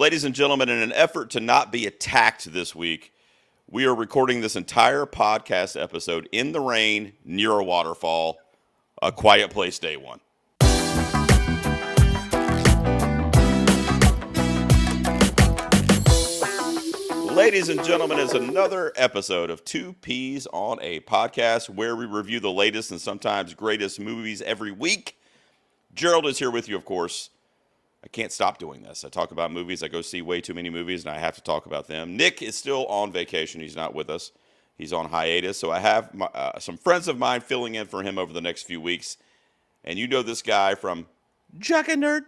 Ladies and gentlemen, in an effort to not be attacked this week, we are recording this entire podcast episode in the rain near a waterfall, A Quiet Place Day One. Ladies and gentlemen, it's another episode of Two Peas on a Podcast where we review the latest and sometimes greatest movies every week. Gerald is here with you, of course. I can't stop doing this. I talk about movies. I go see way too many movies, and I have to talk about them. Nick is still on vacation. He's not with us. He's on hiatus. So I have some friends of mine filling in for him over the next few weeks. And you know this guy from Jock and Nerd,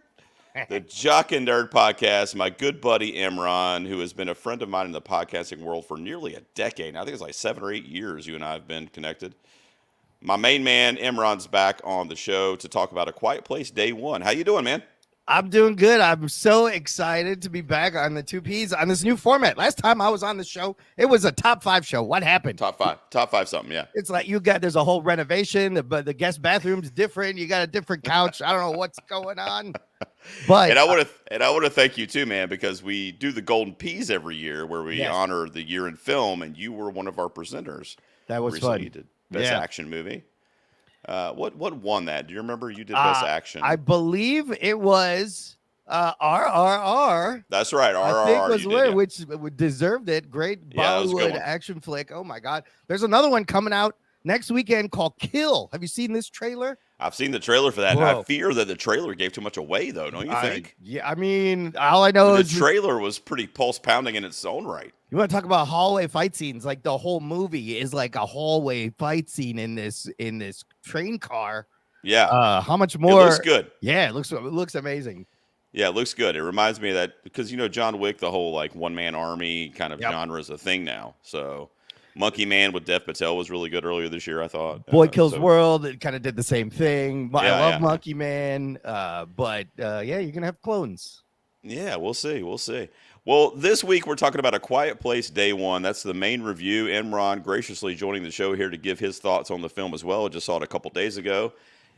the Jock and Nerd podcast, my good buddy Imran, who has been a friend of mine in the podcasting world for nearly a decade. Now, I think it's like 7 or 8 years you and I have been connected. My main man, Imran's back on the show to talk about A Quiet Place Day One. How you doing, man? I'm doing good. I'm so excited to be back on the Two Ps on this new format. Last time I was on the show, it was a top 5 show. What happened? Top five something, yeah. It's like there's a whole renovation, but the guest bathroom's different. You got a different couch. I don't know what's going on. But and I want to thank you too, man, because we do the Golden Peas every year where we honor the year in film, and you were one of our presenters. That was fun. You did Best Action Movie. What won that? Do you remember you did Best Action? I believe it was RRR. That's right, RRR. I think was which deserved it. Great Bollywood action flick. Oh my God! There's another one coming out next weekend called Kill. Have you seen this trailer? I've seen the trailer for that. And I fear that the trailer gave too much away, though. Don't you think? Yeah, I mean, all I know is the trailer was pretty pulse pounding in its own right. You want to talk about hallway fight scenes? Like the whole movie is like a hallway fight scene in this train car. Yeah. How much more? It looks good. Yeah, it looks amazing. Yeah, it looks good. It reminds me of that because John Wick, the whole like one man army kind of genre is a thing now. So Monkey Man with Dev Patel was really good earlier this year, I thought. Boy Kills World, it kind of did the same thing. I love Monkey Man, but you're gonna have clones. Yeah, we'll see. Well, this week we're talking about A Quiet Place Day One. That's the main review. Imran graciously joining the show here to give his thoughts on the film as well. I just saw it a couple days ago.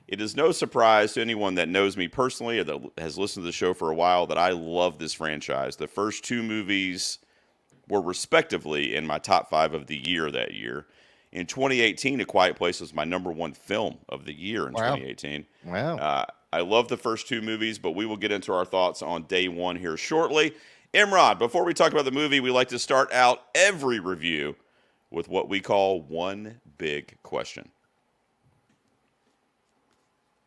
It is no surprise to anyone that knows me personally or that has listened to the show for a while that I love this franchise. The first 2 movies were respectively in my top 5 of the year that year. In 2018, A Quiet Place was my number 1 film of the year in 2018. Wow. I love the first 2 movies, but we will get into our thoughts on Day One here shortly. Imran, before we talk about the movie, we like to start out every review with what we call one big question.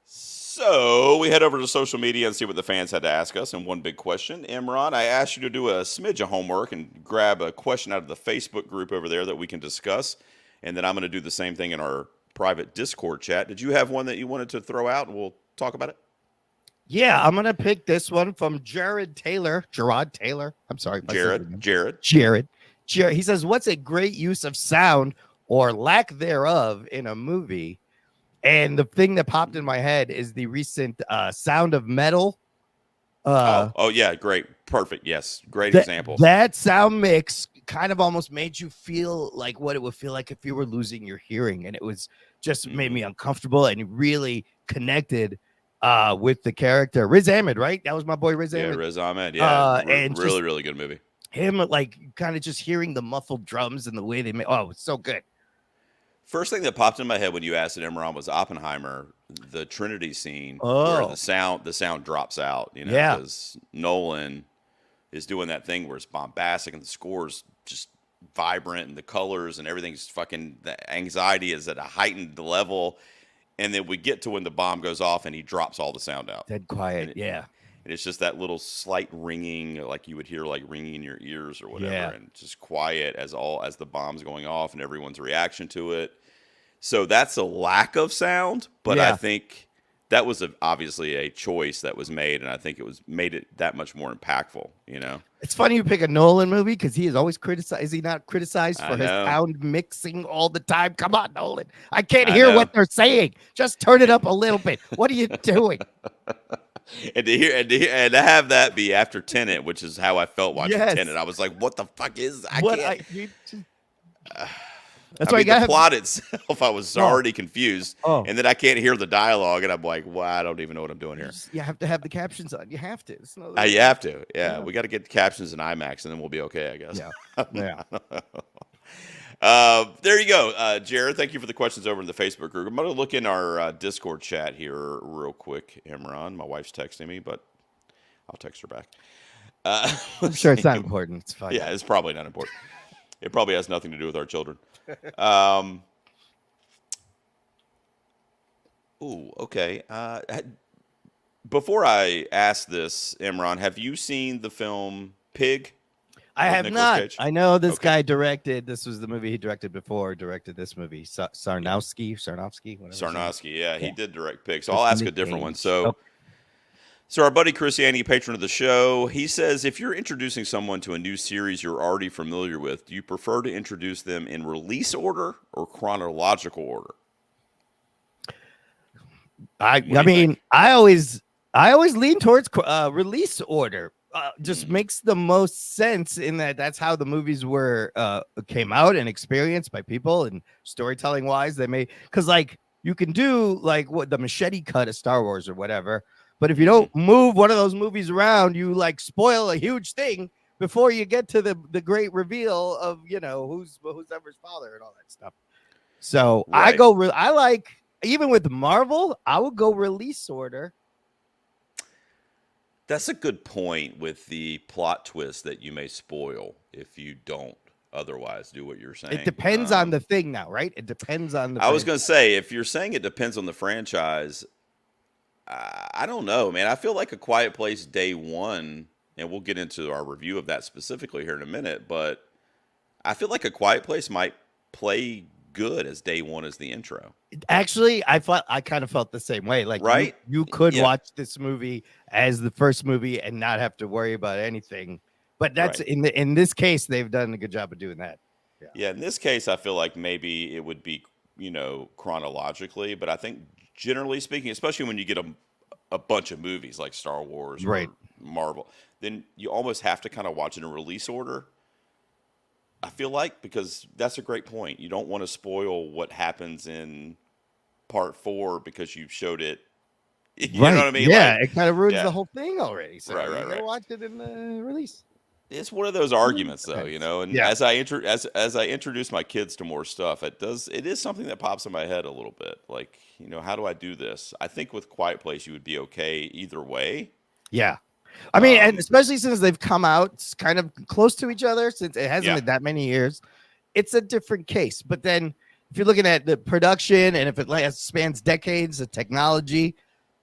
So we head over to social media and see what the fans had to ask us. And one big question, Imran, I asked you to do a smidge of homework and grab a question out of the Facebook group over there that we can discuss. And then I'm going to do the same thing in our private Discord chat. Did you have one that you wanted to throw out and we'll talk about it? Yeah, I'm going to pick this one from Gerard Taylor. I'm sorry. Jared. He says, what's a great use of sound or lack thereof in a movie? And the thing that popped in my head is the recent Sound of Metal. Yeah, great. Perfect. Yes, great example. That sound mix kind of almost made you feel like what it would feel like if you were losing your hearing. And it was just made me uncomfortable and really connected with the character Riz Ahmed, right? That was my boy Riz Ahmed. Yeah, Riz Ahmed. Yeah, and really good movie. Him like kind of just hearing the muffled drums and the way they made. Oh, it's so good. First thing that popped in my head when you asked it, Imran, was Oppenheimer, the Trinity scene where the sound drops out. Because Nolan is doing that thing where it's bombastic and the score's just vibrant and the colors and everything's fucking. The anxiety is at a heightened level. And then we get to when the bomb goes off and he drops all the sound out. Dead quiet, and it's just that little slight ringing, like you would hear like ringing in your ears or whatever, and just quiet as the bomb's going off and everyone's reaction to it. So that's a lack of sound, but I think that was obviously a choice that was made, and I think made it that much more impactful. It's funny you pick a Nolan movie because he is always criticized. Is he not criticized for his sound mixing all the time? Come on, Nolan. I can't hear what they're saying. Just turn it up a little bit. What are you doing? And to have that be after Tenet, which is how I felt watching Tenet. I was like, what the fuck is I can't. That's I why mean, you gotta the plot itself, I was already confused, Oh. and then I can't hear the dialogue, and I'm like, well, I don't even know what I'm doing here. You have to have the captions on. You have to. It's no You have to. Yeah, we got to get the captions in IMAX, and then we'll be okay, I guess. Yeah. There you go, Jared. Thank you for the questions over in the Facebook group. I'm going to look in our Discord chat here real quick, Imran. My wife's texting me, but I'll text her back. I'm sure it's not important. It's fine. Yeah, it's probably not important. It probably has nothing to do with our children. Ooh, okay. Before I ask this, Imran, have you seen the film Pig? I have not. Cage? I know this guy directed. This was the movie he directed before. Directed this movie, Sarnowski, whatever. Sarnowski, yeah, he did direct Pig. So I'll ask a different one. So our buddy Christianity, patron of the show, he says, if you're introducing someone to a new series you're already familiar with, do you prefer to introduce them in release order or chronological order? I mean, I always lean towards release order. Just makes the most sense in that's how the movies were came out and experienced by people, and storytelling wise, they may, because like you can do like what the machete cut of Star Wars or whatever, but if you don't move one of those movies around, you like spoil a huge thing before you get to the great reveal of who's ever's father and all that stuff. So right. I like, even with Marvel, I would go release order. That's a good point with the plot twist that you may spoil if you don't otherwise do what you're saying. It depends on the thing now, right? It depends on the I was going to say, if you're saying it depends on the franchise, I don't know, man. I feel like A Quiet Place Day One, and we'll get into our review of that specifically here in a minute, but I feel like A Quiet Place might play good as Day One as the intro. Actually, I kind of felt the same way. Like, right? You could watch this movie as the first movie and not have to worry about anything. But that's right. in this case, they've done a good job of doing that. Yeah, in this case, I feel like maybe it would be, chronologically, but I think generally speaking, especially when you get a bunch of movies like Star Wars or Marvel, then you almost have to kind of watch it in release order. I feel like, because that's a great point. You don't want to spoil what happens in part 4 because you showed it. You know what I mean? Yeah, it kind of ruins the whole thing already. So right. Watch it in the release. It's one of those arguments, though, And as I introduce my kids to more stuff, it is something that pops in my head a little bit. Like, how do I do this? I think with Quiet Place, you would be okay either way. Yeah. I mean, and especially since they've come out kind of close to each other, since it hasn't been that many years, it's a different case. But then if you're looking at the production and if it spans decades of technology,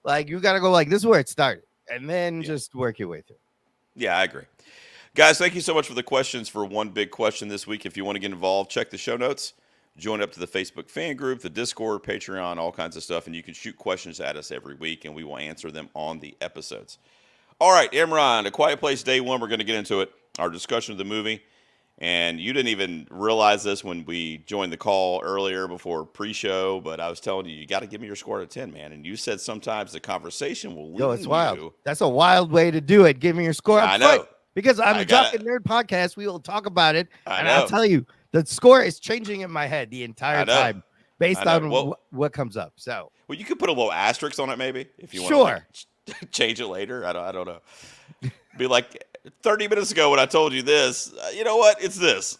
like you got to go like, this is where it started, and then just work your way through. Yeah, I agree. Guys, thank you so much for the questions for One Big Question this week. If you want to get involved, check the show notes. Join up to the Facebook fan group, the Discord, Patreon, all kinds of stuff, and you can shoot questions at us every week, and we will answer them on the episodes. All right, Imran, A Quiet Place Day One, we're going to get into it, our discussion of the movie. And you didn't even realize this when we joined the call earlier before pre-show, but I was telling you got to give me your score out of 10, man. And you said sometimes the conversation will lead it's wild. That's a wild way to do it. Give me your score. I know. Because on the Jock and Nerd podcast, we will talk about it. And I'll tell you, the score is changing in my head the entire time based on what comes up. So, well, you could put a little asterisk on it maybe if you want to change it later. I don't know. Be like 30 minutes ago when I told you this, you know what? It's this.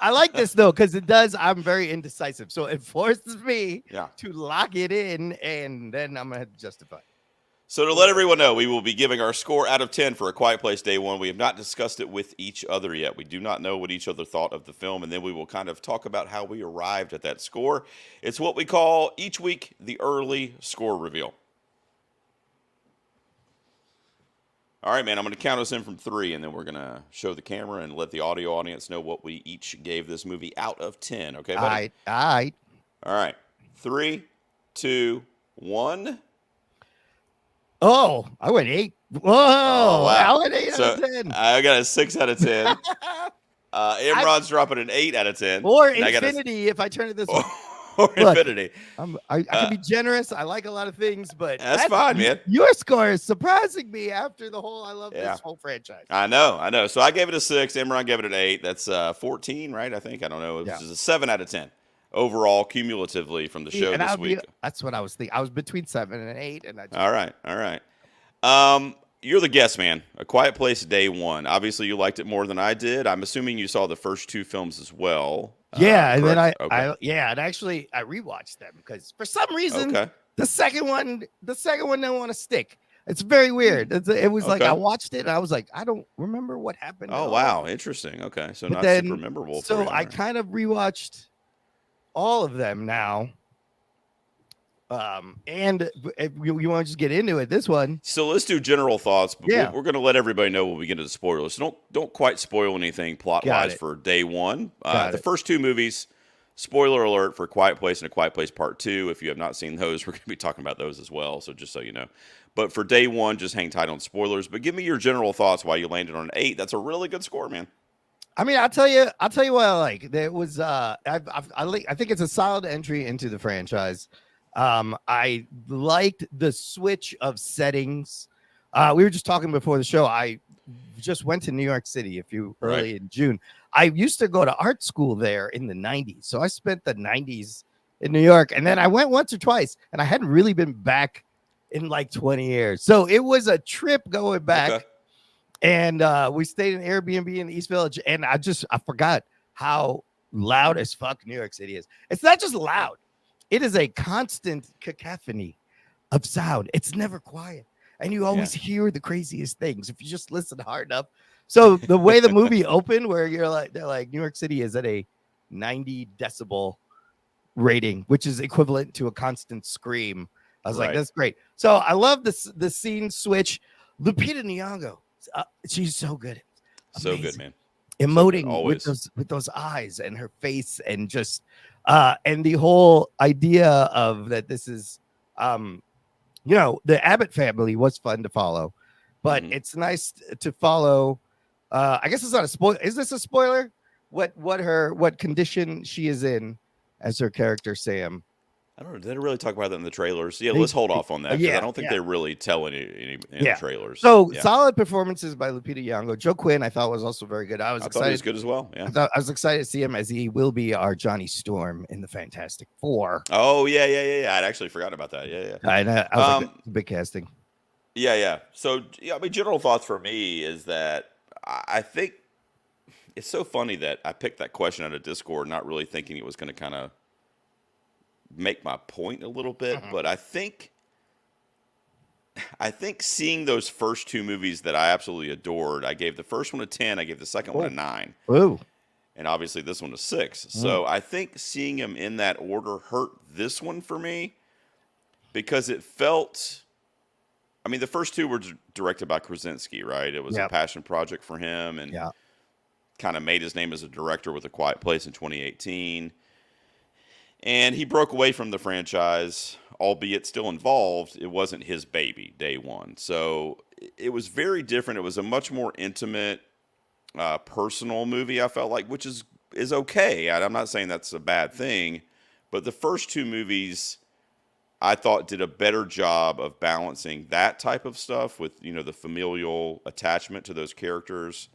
I like this, though, because I'm very indecisive. So it forces me to lock it in, and then I'm going to justify. So to let everyone know, we will be giving our score out of 10 for A Quiet Place Day One. We have not discussed it with each other yet. We do not know what each other thought of the film, and then we will kind of talk about how we arrived at that score. It's what we call each week the early score reveal. All right, man, I'm going to count us in from 3, and then we're going to show the camera and let the audio audience know what we each gave this movie out of 10. Okay, buddy? All right. 3, 2, 1. Oh, I went 8. Whoa. Oh, wow. I went 8 out of 10. I got a 6 out of 10. Imran's dropping an 8 out of 10. Or infinity if I turn it this way. Or infinity. I can be generous. I like a lot of things, but that's fine, man. Your score is surprising me after the whole I love this whole franchise. I know. So I gave it a 6. Imran gave it an 8. That's 14, right? I think. I don't know. It was a 7 out of 10. overall cumulatively from the show And this week? that's what I was thinking. I was between 7 and 8, and I just All right, all right. You're the guest man. A Quiet Place Day One. Obviously, you liked it more than I did. I'm assuming you saw the first two films as well. yeah, and then Correct? Okay. and actually I rewatched them because for some reason Okay. the second one didn't want to stick. It's very weird. It was like I Okay. watched it and I was like, I don't remember what happened at Oh all. wow, interesting. Okay, so But not super then, memorable for so you. All I right. kind of rewatched all of them now. And if you want to just get into it, this one. So let's do general thoughts, but Yeah. we're going to let everybody know when we get into the spoilers. So don't quite spoil anything plot wise for Day One. The first two movies, spoiler alert for Quiet Place and A Quiet Place Part 2. If you have not seen those, we're going to be talking about those as well. So just so you know, but for Day One, just hang tight on spoilers. But give me your general thoughts why you landed on an 8. That's a really good score, man. I mean, I'll tell you what I like. There was I think it's a solid entry into the franchise. I liked the switch of settings. We were just talking before the show. I just went to New York City early in June. I used to go to art school there in the 90s. So I spent the 90s in New York, and then I went once or twice, and I hadn't really been back in like 20 years. So it was a trip going back. Okay. And we stayed in Airbnb in the East Village, and I forgot how loud as fuck New York City is. It's not just loud. It is a constant cacophony of sound. It's never quiet. And you always hear the craziest things if you just listen hard enough. So the way the movie opened, where they're like, New York City is at a 90 decibel rating, which is equivalent to a constant scream. I was like, that's great. So I love the scene switch. Lupita Nyong'o, she's so good. So good, man. Emoting with those eyes and her face, and just and the whole idea of that this is the Abbott family was fun to follow, but it's nice to follow. I guess it's not a spoiler. Is this a spoiler? What condition she is in as her character Sam? I don't know. Did they really talk about that in the trailers? Yeah, let's hold off on that because I don't think they really tell any in the trailers. So solid performances by Lupita Nyong'o. Joe Quinn, I thought, was also very good. I thought he was good as well. Yeah, I was excited to see him as he will be our Johnny Storm in the Fantastic Four. Oh yeah. I'd actually forgotten about that. Yeah. I know. I was like, big casting. Yeah. So I mean, general thoughts for me is that I think it's so funny that I picked that question out of Discord, not really thinking it was going to kind of make my point a little bit, but I think seeing those first two movies that I absolutely adored, I gave the first one a 10, I gave the second one a 9. Ooh. And obviously this one a 6. So I think seeing them in that order hurt this one for me because it felt, I mean, the first two were directed by Krasinski, right? It was a passion project for him, and kind of made his name as a director with A Quiet Place in 2018. And he broke away from the franchise, albeit still involved. It wasn't his baby, Day One. So it was very different. It was a much more intimate, personal movie, I felt like, which is okay. I'm not saying that's a bad thing. But the first two movies, I thought, did a better job of balancing that type of stuff with, the familial attachment to those characters.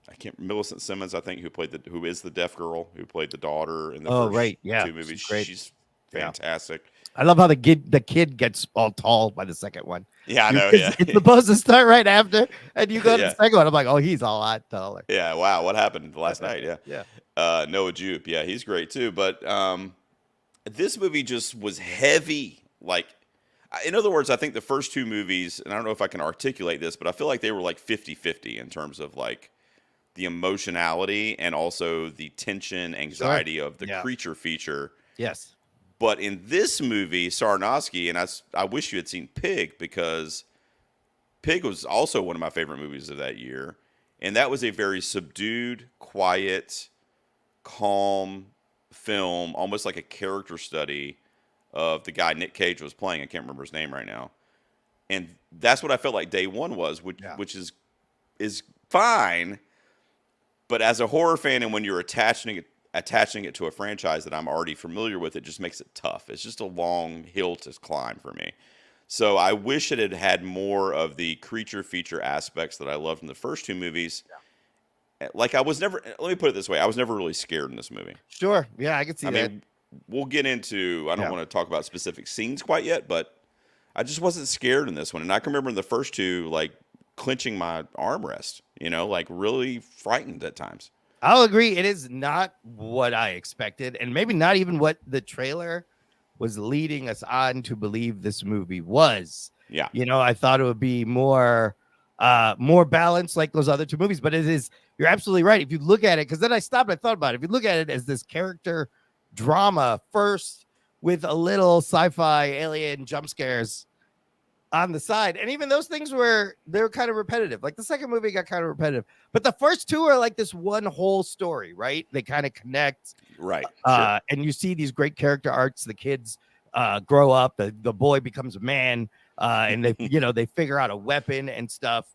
I can't. Millicent Simmons, I think, who is the deaf girl who played the daughter in the first two movies. She's fantastic. I love how the kid gets all tall by the second one. Yeah, I know. Yeah, it's supposed to start right after, and you go to the second one. I'm like, oh, he's a lot taller. Yeah. Wow. What happened last night? Yeah. Yeah. Noah Jupe. Yeah, he's great too. But this movie just was heavy. Like, in other words, I think the first two movies, and I don't know if I can articulate this, but I feel like they were like 50-50 in terms of like the emotionality and also the tension, anxiety of the creature feature. Yes. But in this movie, Sarnowski, and I wish you had seen Pig, because Pig was also one of my favorite movies of that year. And that was a very subdued, quiet, calm film, almost like a character study of the guy Nick Cage was playing. I can't remember his name right now. And that's what I felt like Day One was, which is fine. But as a horror fan, and when you're attaching it to a franchise that I'm already familiar with, it just makes it tough. It's just a long hill to climb for me. So I wish it had had more of the creature feature aspects that I loved in the first two movies. like I was never. Let me put it this way: I was never really scared in this movie. Sure. Yeah, I can see that. Mean, we'll get into. I don't want to talk about specific scenes quite yet, but I just wasn't scared in this one, and I can remember in the first two, like clenching my armrest. Like really frightened at times. I'll agree. It is not what I expected, and maybe not even what the trailer was leading us on to believe this movie was. Yeah. I thought it would be more balanced like those other two movies, but it is. You're absolutely right. If you look at it, because then I stopped, I thought about it. If you look at it as this character drama first with a little sci-fi alien jump scares on the side, and even those things they're kind of repetitive. Like the second movie got kind of repetitive, but the first two are like this one whole story, right? They kind of connect, right? Sure. And you see these great character arcs. The kids grow up. The boy becomes a man, and they they figure out a weapon and stuff.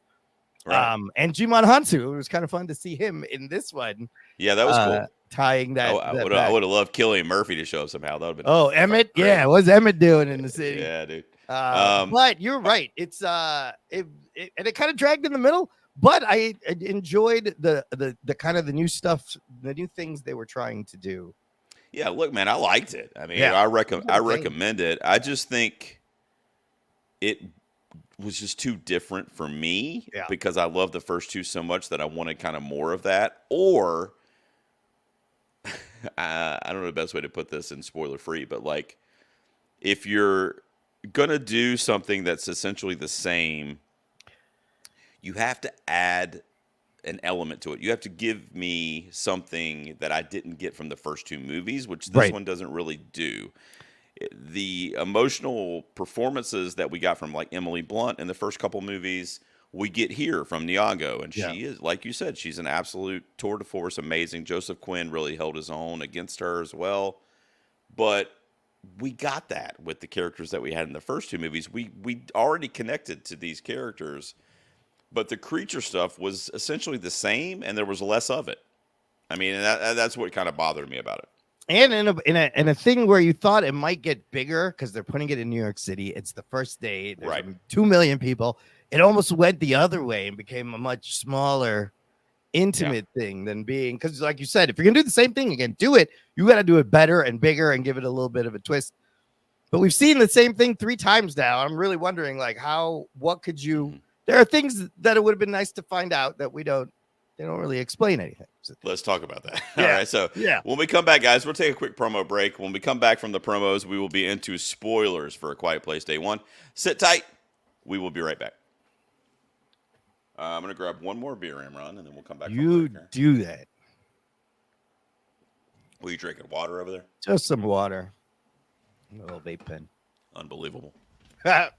Right. And Jimon Hansu, it was kind of fun to see him in this one. Yeah, that was cool. Tying that. I would have loved Killian Murphy to show up somehow. That would have been. Emmett. Great. Yeah, what's Emmett doing in the city? Yeah, dude. But you're right. It's and it kind of dragged in the middle, but I enjoyed the kind of the new stuff, the new things they were trying to do. Yeah, look, man, I liked it. I mean, I recommend it. I just think it was just too different for me because I love the first two so much that I wanted kind of more of that. Or I don't know the best way to put this in spoiler free, but like if you're gonna do something that's essentially the same, you have to add an element to it. You have to give me something that I didn't get from the first two movies, which this one doesn't really do. The emotional performances that we got from like Emily Blunt in the first couple movies, we get here from Niago, and she is, like you said, she's an absolute tour de force, amazing. Joseph Quinn really held his own against her as well, but we got that with the characters that we had in the first two movies. We already connected to these characters, but the creature stuff was essentially the same, and there was less of it. I mean, and that's what kind of bothered me about it. And in a thing where you thought it might get bigger because they're putting it in New York City. It's the first day. There's 2 million people. It almost went the other way and became a much smaller, intimate thing than being, because like you said, if you're gonna do the same thing again, do it. You got to do it better and bigger and give it a little bit of a twist. But we've seen the same thing 3 times now. I'm really wondering, like, what could you? There are things that it would have been nice to find out that they don't really explain anything. So, let's talk about that. All right. So when we come back, guys, we'll take a quick promo break. When we come back from the promos, we will be into spoilers for A Quiet Place Day 1. Sit tight. We will be right back. I'm going to grab one more beer, Imran, and then we'll come back. You do that. Were you drinking water over there? Just some water. A little vape pen. Unbelievable. All right.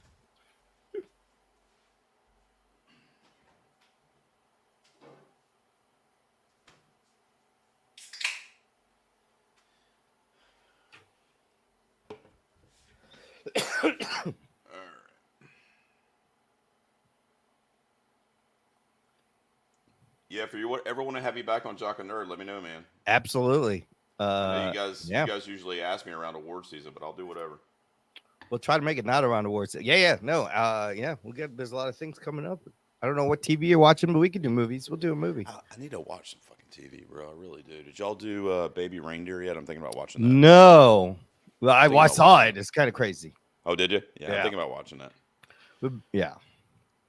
Yeah, if you ever want to have you back on Jock and Nerd, let me know, man. Absolutely. You guys usually ask me around award season, but I'll do whatever. We'll try to make it not around awards. We'll get. There's a lot of things coming up. I don't know what TV you're watching, but we can do movies. We'll do a movie. I need to watch some fucking TV, bro. I really do. Did y'all do Baby Reindeer yet? I'm thinking about watching that. No. Well, I saw it. It's kind of crazy. Oh, did you? Yeah, I'm thinking about watching that. Yeah.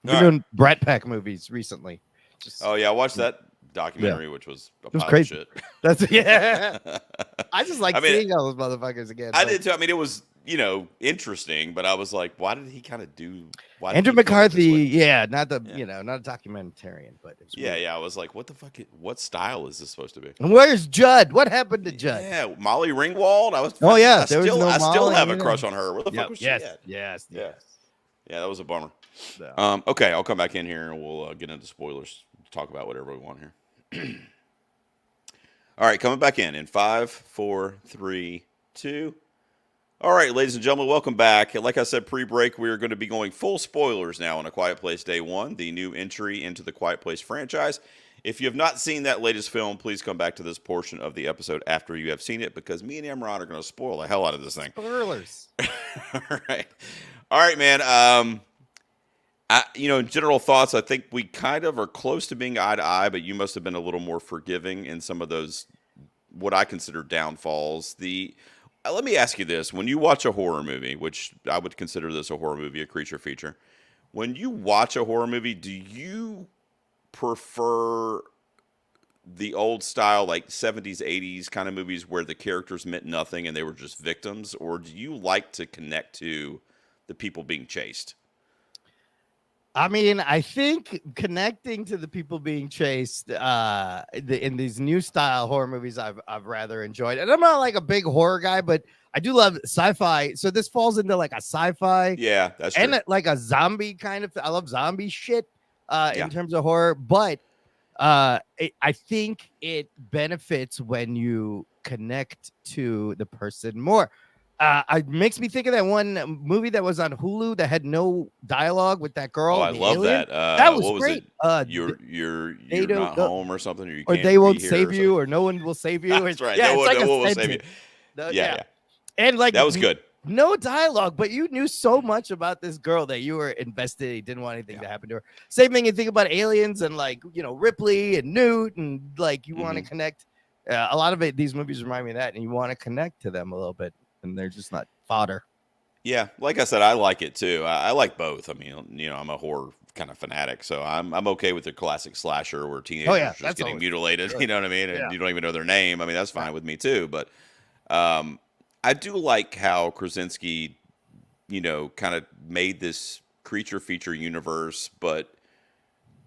We've been doing Brat Pack movies recently. I watched that documentary, which was a pile crazy. of shit. That's I just like seeing all those motherfuckers again. I did too. I mean, it was interesting, but I was like, why did he kind of do? Andrew McCarthy, not a documentarian, but it's weird. I was like, what the fuck? What style is this supposed to be? And where's Judd? What happened to Judd? Yeah, Molly Ringwald. I still have a crush on her. Where the fuck was she at? Yes. Yeah, that was a bummer. Yeah. Okay, I'll come back in here and we'll get into spoilers. Talk about whatever we want here. All right, coming back in 5, 4, 3, 2. All right, ladies and gentlemen, welcome back. Like I said pre-break, we are going to be going full spoilers now on A Quiet Place Day 1, the new entry into the Quiet Place franchise. If you have not seen that latest film, please come back to this portion of the episode after you have seen it, because me and Imran are going to spoil the hell out of this thing. Spoilers. All right, man. General thoughts, I think we kind of are close to being eye to eye, but you must have been a little more forgiving in some of those, what I consider downfalls. Let me ask you this. When you watch a horror movie, which I would consider this a horror movie, a creature feature, when you watch a horror movie, do you prefer the old style, like 70s, 80s kind of movies where the characters meant nothing and they were just victims? Or do you like to connect to the people being chased? I mean, I think connecting to the people being chased in these new style horror movies, I've rather enjoyed. And I'm not like a big horror guy, but I do love sci-fi. So this falls into like a sci-fi, yeah, that's true, and like a zombie kind of. I love zombie shit yeah. in terms of horror, but I think it benefits when you connect to the person more. It makes me think of that one movie that was on Hulu that had no dialogue with that girl. Oh, I love alien. that. That was what was great. It? You're not home or something, or you can't they won't be here save you, or no one will save you. That's right. Yeah, no it's one like will save you. Yeah. And like that was good. No dialogue, but you knew so much about this girl that you were invested. You didn't want anything to happen to her. Same thing you think about aliens and like, Ripley and Newt, and like you want to connect. A lot of these movies remind me of that, and you want to connect to them a little bit, and they're just not fodder. Yeah, like I said, I like it too. I like both. I mean, I'm a horror kind of fanatic, so I'm okay with the classic slasher where teenagers just getting mutilated. Good. You know what I mean? And you don't even know their name. I mean, that's fine with me too. But I do like how Krasinski, kind of made this creature feature universe, but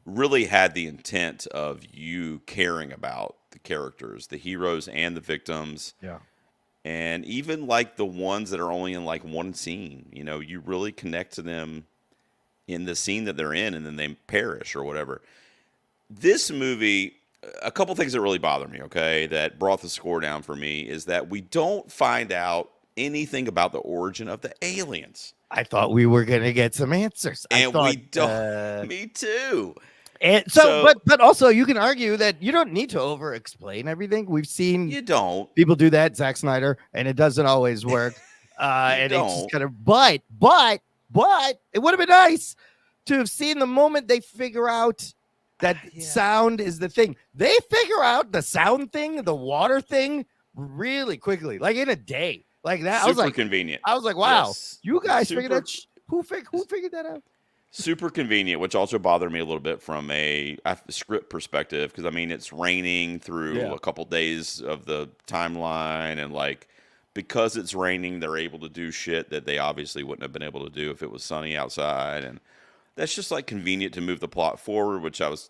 really had the intent of you caring about the characters, the heroes and the victims. Yeah. And even like the ones that are only in like one scene, you really connect to them in the scene that they're in, and then they perish or whatever. This movie, a couple things that really bother me, okay, that brought the score down for me, is that we don't find out anything about the origin of the aliens. I thought we were going to get some answers. We don't. Me too. And so but also you can argue that you don't need to over explain everything. We've seen people do that, Zack Snyder, and it doesn't always work. And it's just kind of but it would have been nice to have seen the moment they figure out that sound is the thing. They figure out the sound thing, the water thing really quickly, like in a day. Like that. Super I was like convenient. I was like, wow, you guys figured out who figured that out? Super convenient, which also bothered me a little bit from a script perspective, because I mean it's raining through a couple days of the timeline, and like because it's raining, they're able to do shit that they obviously wouldn't have been able to do if it was sunny outside, and that's just like convenient to move the plot forward. Which I was,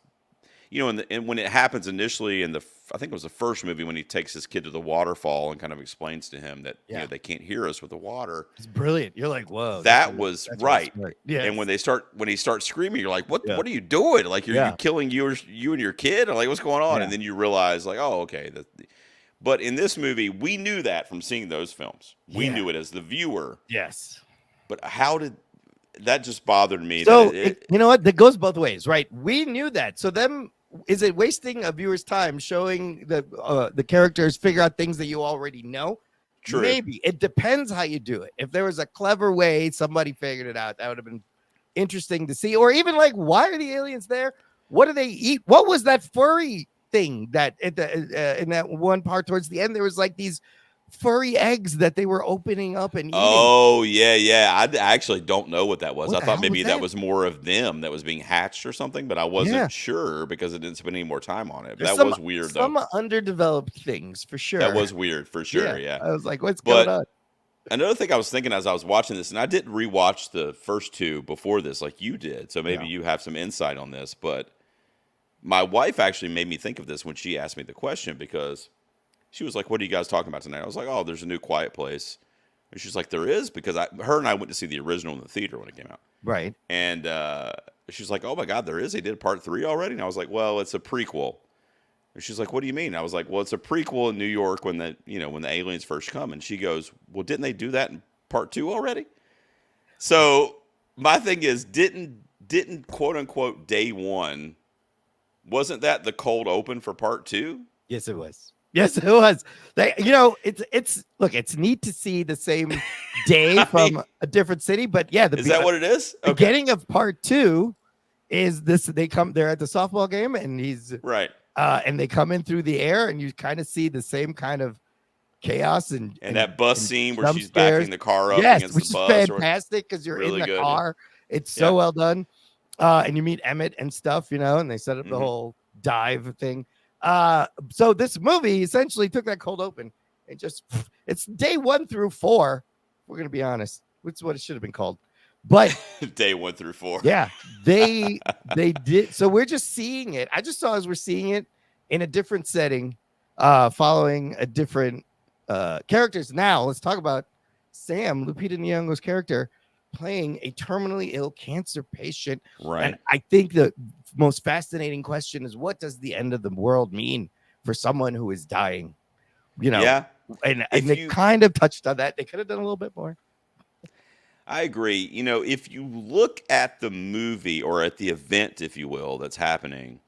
and when it happens initially in I think it was the first movie when he takes his kid to the waterfall and kind of explains to him that they can't hear us with the water. It's brilliant. You're like, whoa, that was right. Yeah. And when he starts screaming, you're like, what are you doing? Like you're killing you and your kid? Or like what's going on? Yeah. And then you realize like, oh, okay. But in this movie, we knew that from seeing those films. We knew it as the viewer. Yes. But how did that just bothered me? So you know what? That goes both ways, right? We knew that. So is it wasting a viewer's time showing the characters figure out things that you already know? True. Maybe. It depends how you do it. If there was a clever way somebody figured it out, that would have been interesting to see. Or even like, why are the aliens there? What do they eat? What was that furry thing that in that one part towards the end, there was like these furry eggs that they were opening up and eating. Oh, yeah. I actually don't know what that was. I thought maybe that was more of them that was being hatched or something, but I wasn't sure because it didn't spend any more time on it. That was weird, though. Some underdeveloped things, for sure. That was weird, for sure, yeah. I was like, what's going on? Another thing I was thinking as I was watching this, and I didn't rewatch the first two before this like you did, so maybe you have some insight on this, but my wife actually made me think of this when she asked me the question, because she was like, what are you guys talking about tonight? I was like, oh, there's a new Quiet Place. And she's like, there is? Because her and I went to see the original in the theater when it came out. Right. And she's like, oh, my God, there is? They did part 3 already? And I was like, well, it's a prequel. And she's like, what do you mean? And I was like, well, it's a prequel in New York when the aliens first come. And she goes, well, didn't they do that in part 2 already? So my thing is, didn't quote unquote day 1, wasn't that the cold open for part 2? Yes, it was. Yes, it was. It's look, it's neat to see the same day from a different city, but yeah, is that what it is? Okay. Beginning of part 2 is this. They're at the softball game, and he's right. And they come in through the air, and you kind of see the same kind of chaos and that bus scene where she's scares. backing the car up against the bus. Which is fantastic because you're really in the good, car. Yeah. It's so well done. And you meet Emmett and stuff, and they set up the whole dive thing. So this movie essentially took that cold open and it's day 1 through 4. We're going to be honest. Which is what it should have been called. But day 1 through 4. Yeah, they did. So we're just seeing it. I just saw as we're seeing it in a different setting, following a different characters. Now let's talk about Sam, Lupita Nyong'o's character, playing a terminally ill cancer patient. Right. And I think the most fascinating question is, what does the end of the world mean for someone who is dying? Yeah. And they kind of touched on that. They could have done a little bit more. I agree. If you look at the movie or at the event, if you will, that's happening,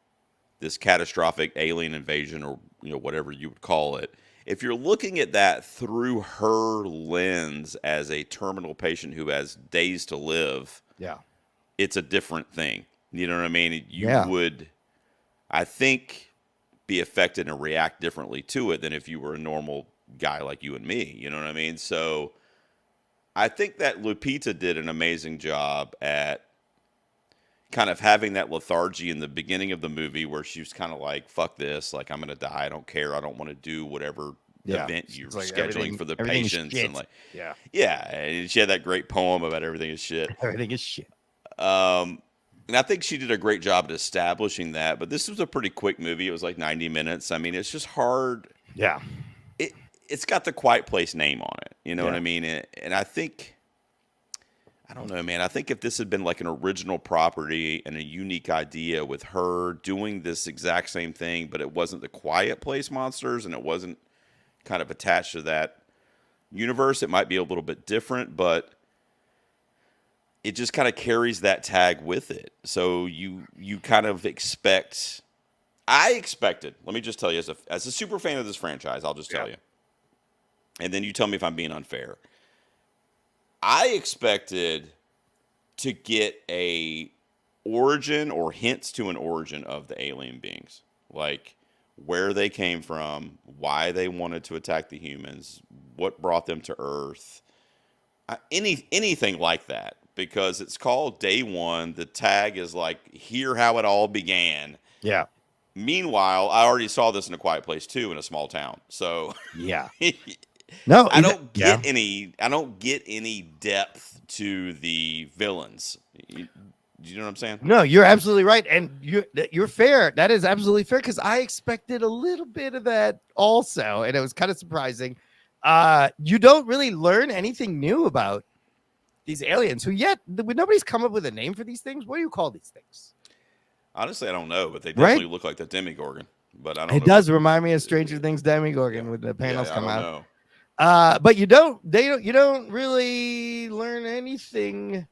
this catastrophic alien invasion or whatever you would call it, if you're looking at that through her lens as a terminal patient who has days to live, yeah, it's a different thing. You know what I mean? You would, I think, be affected and react differently to it than if you were a normal guy like you and me. You know what I mean? So I think that Lupita did an amazing job at kind of having that lethargy in the beginning of the movie where she was kind of like, fuck this, like I'm going to die. I don't care. I don't want to do whatever event you're scheduling for the patients. And and she had that great poem about everything is shit. Everything is shit. And I think she did a great job at establishing that, but this was a pretty quick movie. It was like 90 minutes. I mean, it's just hard. Yeah. It's got the Quiet Place name on it. You know what I mean? And I think, I don't know, man. I think if this had been like an original property and a unique idea with her doing this exact same thing, but it wasn't the Quiet Place monsters and it wasn't kind of attached to that universe, it might be a little bit different, but it just kind of carries that tag with it. So you kind of expect, I expected, let me just tell you, as a super fan of this franchise, I'll just tell you. And then you tell me if I'm being unfair. I expected to get a origin or hints to an origin of the alien beings. Like where they came from, why they wanted to attack the humans, what brought them to Earth. Anything like that. Because it's called Day 1. The tag is like, hear how it all began. Yeah. Meanwhile, I already saw this in A Quiet Place 2 in a small town. So yeah. No, I don't get any depth to the villains. You know what I'm saying? No, you're absolutely right, and you're fair. That is absolutely fair because I expected a little bit of that also, and it was kind of surprising. You don't really learn anything new about these aliens, who yet nobody's come up with a name for these things. What do you call these things? Honestly, I don't know, but they definitely look like the Demogorgon. But I don't. It does remind me of Stranger Things Demogorgon when the panels come out. Know. But you don't really learn anything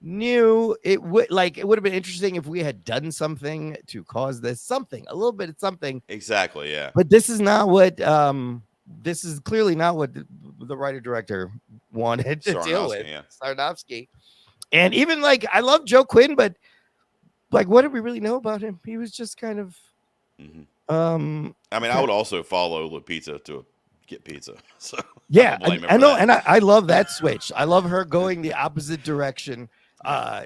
new. It would have been interesting if we had done something to cause this, a little bit of something. Exactly, yeah. But this is not what this is clearly not what the writer director wanted to deal with. Sarnowski. And even I love Joe Quinn, but what did we really know about him? He was just kind of I mean, I would also follow Lupita to get pizza. So yeah, I know, and I love that switch. I love her going the opposite direction.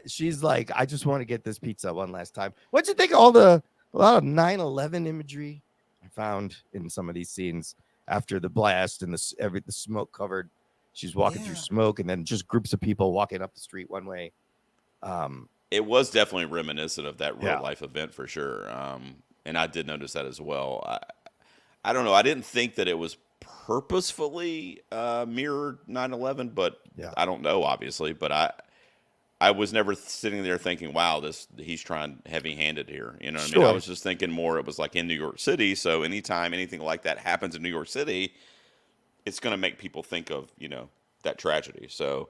She's like, I just want to get this pizza one last time. What'd you think of a lot of 9/11 imagery I found in some of these scenes after the blast and the smoke covered? She's walking through smoke, and then just groups of people walking up the street one way. It was definitely reminiscent of that real life event for sure. And I did notice that as well. I don't know. I didn't think that it was purposefully mirrored 9/11, but I don't know, obviously. But I was never sitting there thinking, wow, he's trying heavy-handed here. You know what I mean? I was just thinking more it was like in New York City. So anytime anything like that happens in New York City, it's going to make people think of, that tragedy. So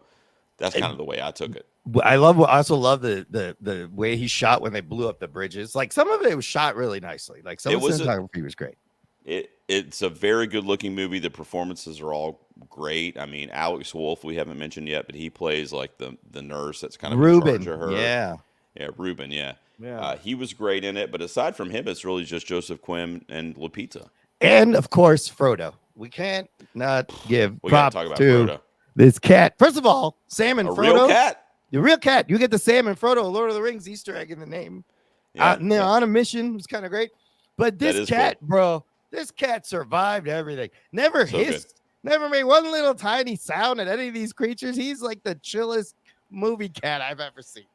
that's kind of the way I took it. I also love the way he shot when they blew up the bridges. Like some of it was shot really nicely. Like some of the cinematography was great. It it's a very good looking movie. The performances are all great. I mean, Alex Wolff, we haven't mentioned yet, but he plays like the nurse that's kind of in charge of her. Yeah. Yeah, Ruben, yeah. Yeah. He was great in it, but aside from him, it's really just Joseph Quinn and Lupita. And of course, Frodo. We can't not give props talk about to Frodo. This cat. First of all, Sam and A Frodo. Real cat. The real cat. You get the Sam and Frodo Lord of the Rings Easter egg in the name. Yeah, and they're on a mission. It was kind of great. But this cat, cool. Bro, this cat survived everything. Never hissed. Never made one little tiny sound at any of these creatures. He's like the chillest movie cat I've ever seen.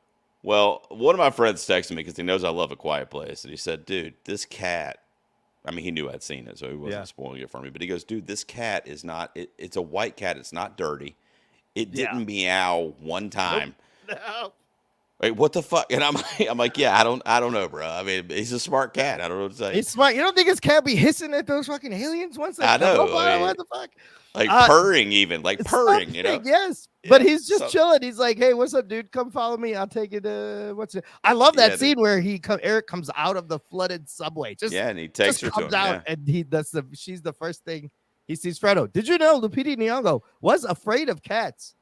Well, one of my friends texted me because he knows I love A Quiet Place. And he said, dude, this cat, I mean, he knew I'd seen it, so he wasn't spoiling it for me. But he goes, dude, this cat is not, it's a white cat. It's not dirty. It didn't meow one time. Nope. No. Like, what the fuck? And I'm like, yeah, I don't know, bro. I mean, he's a smart cat. I don't know what to say. He's smart. You don't think his cat be hissing at those fucking aliens once they I know. What the fuck? Like purring even. Like purring, you know? Yes. Yeah, but he's just chilling. He's like, hey, what's up, dude? Come follow me. I'll take it. I love that scene where Eric comes out of the flooded subway. And he takes her comes to him. Out and she's the first thing he sees Frodo. Did you know Lupita Nyong'o was afraid of cats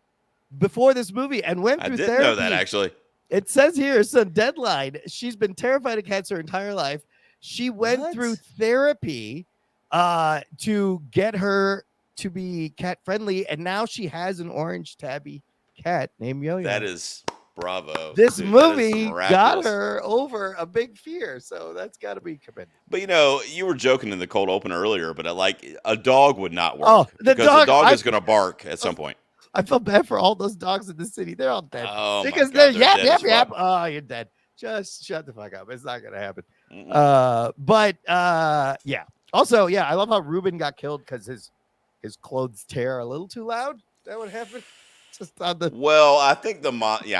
before this movie and went through therapy? I didn't know that, actually. It says here, it's a deadline. She's been terrified of cats her entire life. She went through therapy to get her to be cat friendly, and now she has an orange tabby cat named Yo-Yo. That is bravo. This movie got her over a big fear, so that's got to be commended. But you were joking in the cold open earlier, but a dog would not work. Oh, the dog is going to bark at some point. I felt bad for all those dogs in the city. They're all dead. Oh, because they're yap. Oh, you're dead. Just shut the fuck up. It's not gonna happen. Yeah. Also, I love how Ruben got killed because his clothes tear a little too loud. Is that what happened? Just on the. Well, I think I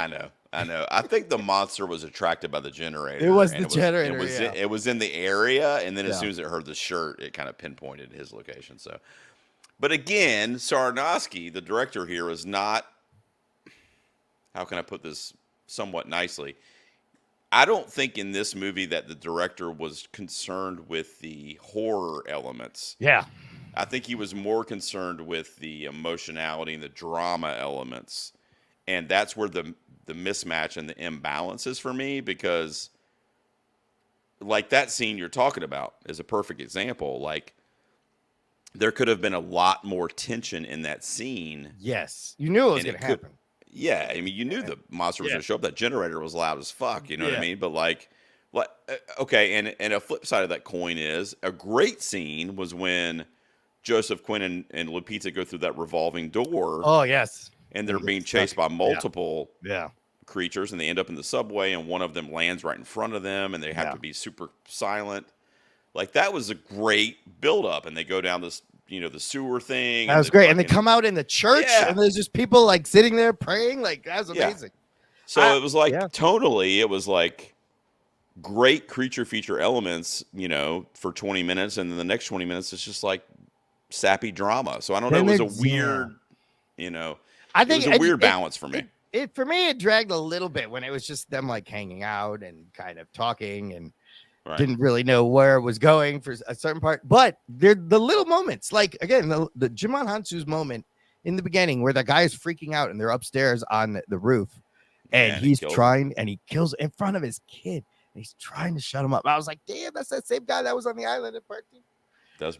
know. I think the monster was attracted by the generator. It was the generator. It was in the area, and then as soon as it heard the shirt, it kind of pinpointed his location. So. But again, Sarnowski, the director here, is not, how can I put this somewhat nicely? I don't think in this movie that the director was concerned with the horror elements. Yeah. I think he was more concerned with the emotionality and the drama elements. And that's where the mismatch and the imbalance is for me, because like that scene you're talking about is a perfect example. Like, there could have been a lot more tension in that scene. Yes. You knew it was going to happen. Yeah. I mean, you knew the monster was going to show up. That generator was loud as fuck. You know what I mean? But like, okay. And a flip side of that coin is a great scene was when Joseph Quinn and Lupita go through that revolving door. Oh, yes. And they're being chased by multiple creatures, and they end up in the subway, and one of them lands right in front of them, and they have to be super silent. Like, that was a great buildup, and they go down this, the sewer thing. That was great. And they come out in the church, and there's just people, like, sitting there praying. Like, that was amazing. So it was like, tonally, it was like great creature feature elements, for 20 minutes, and then the next 20 minutes, it's just like sappy drama. So I don't know. It was a weird, I think it was a weird balance for me. For me, it dragged a little bit when it was just them, like, hanging out and kind of talking and didn't really know where it was going for a certain part. But they're the little moments, like, again, the Jimon Hansu's moment in the beginning where the guy is freaking out and they're upstairs on the roof and he's trying and he kills in front of his kid and he's trying to shut him up. I was like, damn, that's that same guy that was on the island at part 2.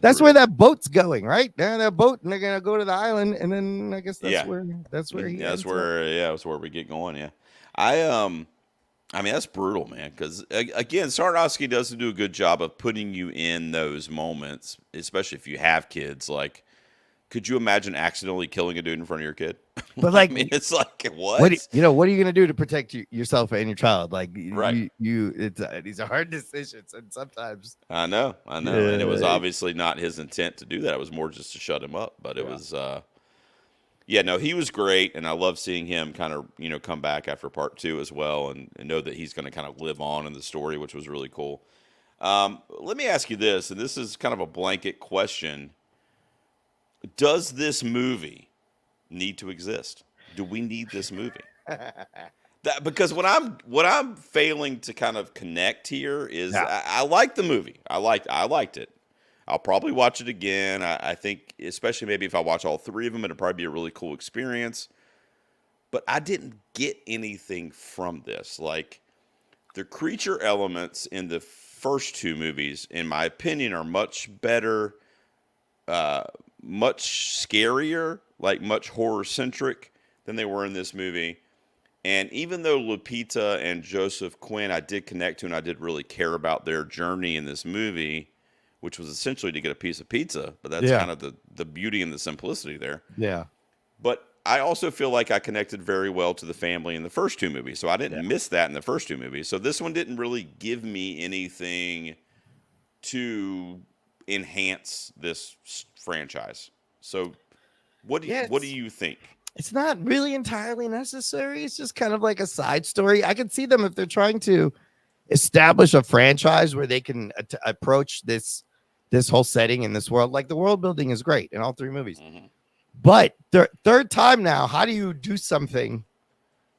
That's where that boat's going, right? They're in that boat and they're gonna go to the island, and then I guess that's where that's where we get going. Yeah, I mean, that's brutal, man. Because again, Sarnowski doesn't do a good job of putting you in those moments, especially if you have kids. Like, could you imagine accidentally killing a dude in front of your kid? But like, I mean, it's like what? What are you gonna do to protect yourself and your child? Like, these are hard decisions, and sometimes I know, and it was obviously not his intent to do that. It was more just to shut him up. But it was, he was great, and I love seeing him kind of come back after part 2 as well, and know that he's going to kind of live on in the story, which was really cool. Let me ask you this, and this is kind of a blanket question. Does this movie need to exist? Do we need this movie? Because what I'm failing to kind of connect here is I like the movie. I liked it. I'll probably watch it again. I think, especially maybe if I watch all three of them, it'll probably be a really cool experience. But I didn't get anything from this. Like, the creature elements in the first two movies, in my opinion, are much better, much scarier, like much horror centric than they were in this movie. And even though Lupita and Joseph Quinn, I did connect to and I did really care about their journey in this movie, which was essentially to get a piece of pizza. But that's kind of the beauty and the simplicity there. Yeah. But I also feel like I connected very well to the family in the first two movies. So I didn't miss that in the first two movies. So this one didn't really give me anything to enhance this franchise. So what do you think? It's not really entirely necessary. It's just kind of like a side story. I can see them if they're trying to establish a franchise where they can approach this whole setting in this world. Like, the world building is great in all three movies. Mm-hmm. But third time now, how do you do something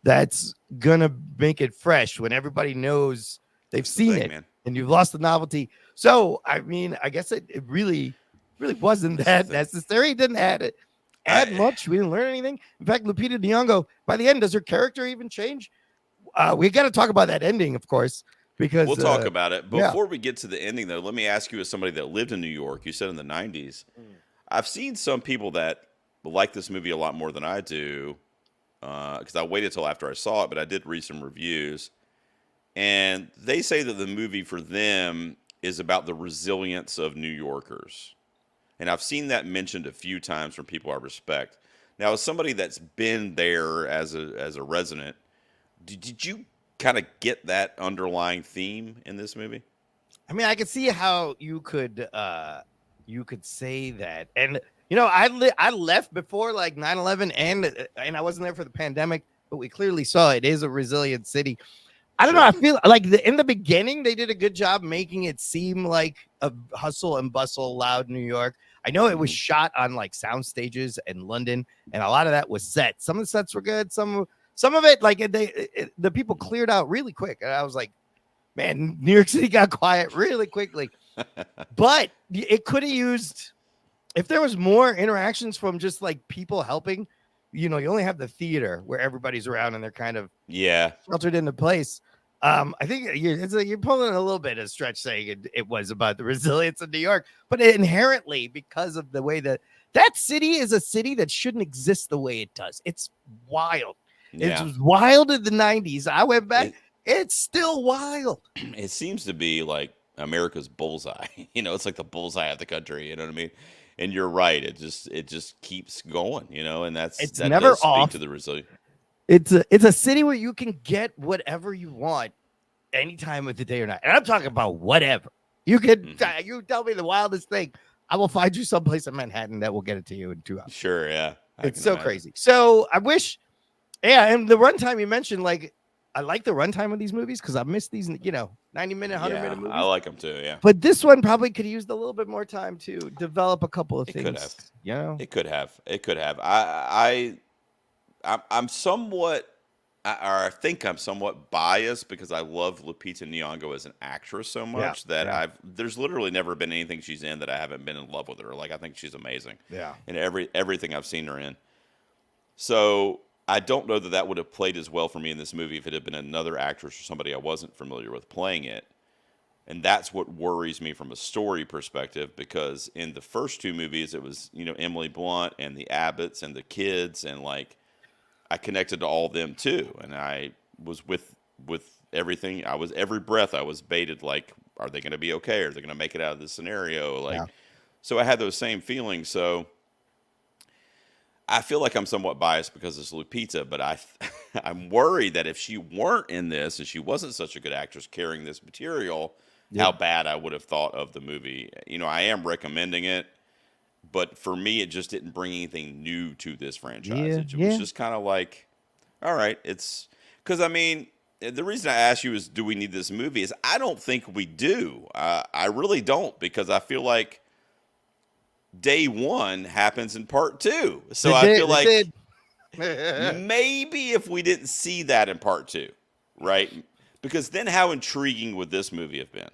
that's going to make it fresh when everybody knows they've seen it, man, and you've lost the novelty? So, I mean, I guess it really wasn't that necessary. It didn't add much. We didn't learn anything. In fact, Lupita Nyong'o, by the end, does her character even change? We got to talk about that ending, of course, because we'll talk about it. Before we get to the ending, though, let me ask you, as somebody that lived in New York, you said in the 90s, I've seen some people that like this movie a lot more than I do, because I waited till after I saw it, but I did read some reviews, and they say that the movie for them is about the resilience of New Yorkers. And I've seen that mentioned a few times from people I respect. Now, as somebody that's been there as a resident, did you kind of get that underlying theme in this movie? I mean, I could see how you could say that. And, you know, I left before like 9/11 and I wasn't there for the pandemic, but we clearly saw it is a resilient city. I don't know. I feel like in the beginning, they did a good job making it seem like a hustle and bustle, loud New York. I know it was shot on like sound stages in London, and a lot of that was set. Some of the sets were good. Some of it, like the people cleared out really quick. And I was like, man, New York City got quiet really quickly. But it could have used, if there was more interactions from just like people helping. You know, you only have the theater where everybody's around and they're kind of sheltered into place. I think you're pulling a little bit of stretch saying it was about the resilience of New York, but inherently, because of the way that city is a city that shouldn't exist the way it does. It's wild. Yeah. It was wild in the 90s. I went back. It's still wild. It seems to be like America's bullseye. You know, it's like the bullseye of the country. You know what I mean? And you're right. It just keeps going, you know, and that never does speak off. to the resilience. It's a city where you can get whatever you want any time of the day or night. And I'm talking about whatever. You can you tell me the wildest thing. I will find you someplace in Manhattan that will get it to you in 2 hours. Sure, yeah. It's so crazy. So I wish, and the runtime you mentioned, like, I like the runtime of these movies because I miss these, 90-minute, 100-minute movies. I like them too, yeah. But this one probably could have used a little bit more time to develop a couple of things. Could have. You know? It could have. I'm somewhat, or I think I'm somewhat biased because I love Lupita Nyong'o as an actress so much that there's literally never been anything she's in that I haven't been in love with her. Like, I think she's amazing. Yeah. In everything I've seen her in. So I don't know that would have played as well for me in this movie if it had been another actress or somebody I wasn't familiar with playing it. And that's what worries me from a story perspective, because in the first two movies, it was, Emily Blunt and the Abbotts and the kids, and like, I connected to all them too. And I was with everything. Every breath I was baited, like, are they going to be okay? Are they going to make it out of this scenario? Like, so I had those same feelings. So I feel like I'm somewhat biased because it's Lupita, but I'm worried that if she weren't in this and she wasn't such a good actress carrying this material, how bad I would have thought of the movie. I am recommending it, but for me, it just didn't bring anything new to this franchise. It was just kind of like, all right, it's because, I mean, the reason I asked you is, do we need this movie? Is I don't think we do. I really don't, because I feel like day one happens in part two. So I feel like maybe if we didn't see that in part two, right? Because then how intriguing would this movie have been?